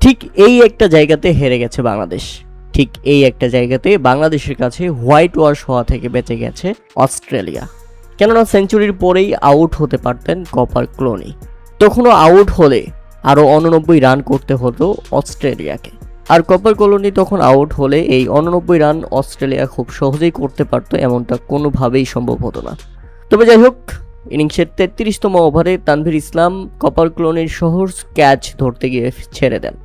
ঠিক এই একটা জায়গাতে হেরে গেছে বাংলাদেশ। ঠিক এই একটা জায়গাতে বাংলাদেশের কাছে হোয়াইট ওয়াশ হওয়া থেকে বেঁচে গেছে অস্ট্রেলিয়া। কেননা সেঞ্চুরির পরেই আউট হতে পারতেন কপার ক্লোনি। তখনও আউট হলে আরও 89 রান করতে হতো অস্ট্রেলিয়াকে। আর কপার ক্লোনি তখন আউট হলে এই 89 রান অস্ট্রেলিয়া খুব সহজেই করতে পারতো, এমনটা কোনোভাবেই সম্ভব হতো না। তবে যাই হোক, ইনিংসের 33তম ওভারে তানভীর ইসলাম কপার ক্লোনির সহজ ক্যাচ ধরতে গিয়ে ছেড়ে দেন,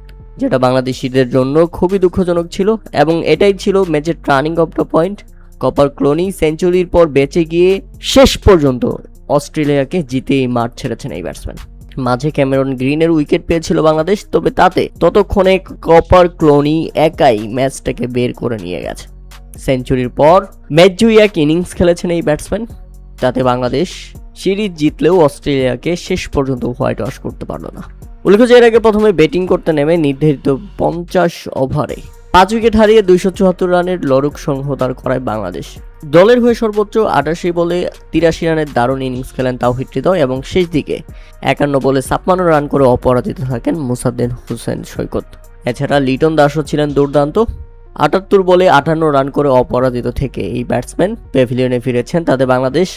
যেটা বাংলাদেশিদের জন্য খুবই দুঃখজনক ছিল। এবং এটাই ছিল ম্যাচের turning of the point. Cooper ক্লোনি সেঞ্চুরির পর বেঁচে গিয়ে শেষ পর্যন্ত অস্ট্রেলিয়াকে জিতেই মাঠ ছেড়েছেন এই ব্যাটসম্যান। মাঝে ক্যামেরন গ্রিনের উইকেট পেয়েছিল বাংলাদেশ, তবে ততক্ষণে কপার ক্লোনি একাই ম্যাচটাকে বের করে নিয়ে গেছে। সেঞ্চুরির পর ম্যাচ জয়ী এক ইনিংস খেলেছেন এই ব্যাটসম্যান, যাতে বাংলাদেশ সিরিজ জিতলেও অস্ট্রেলিয়াকে শেষ পর্যন্ত হোয়াইট ওয়াশ করতে পারল না। উল্লেখ্য যে এর আগে প্রথমে ব্যাটিং করতে নেমে নির্ধারিত 50 ওভারে 5 উইকেট হারিয়ে 274 রানের লড়ুক সংহতার করায় বাংলাদেশ। দলের হয়ে সর্বোচ্চ 88 বলে 83 রানের দারুণ ইনিংস খেলেন তাওহিদ হৃদয় এবং শেষ দিকে 51 বলে 56 রান করে অপরাজিত থাকেন মুসাদ্দিন হোসেন সৈকত। এছাড়া লিটন দাসও ছিলেন দুর্দান্ত। 78 বলে 58 রান করে অপরাজিত থেকে এই ব্যাটসম্যান প্যাভিলিয়নে ফিরেছেন, তাতে বাংলাদেশ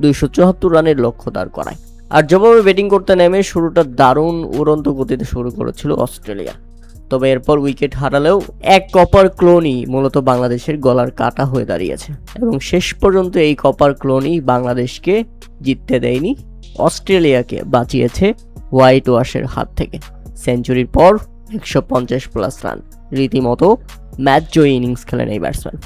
274 রানের লক্ষ্য দাঁড় করায়। আর জবাবে ব্যাটিং করতে নেমে শুরুটা দারুণ উড়ন্ত গতিতে শুরু করেছিল অস্ট্রেলিয়া, তবে এরপর উইকেট হারালেও এক কপার ক্লোনি মূলত বাংলাদেশের গলার কাটা হয়ে দাঁড়িয়েছে এবং শেষ পর্যন্ত এই কপার ক্লোনি বাংলাদেশকে জিততে দেয়নি, অস্ট্রেলিয়াকে বাঁচিয়েছে হোয়াইট ওয়াশের হাত থেকে। সেঞ্চুরির পর 150+ রান, রীতিমতো ম্যাচ জয়ী ইনিংস খেলেন এই ব্যাটসম্যান।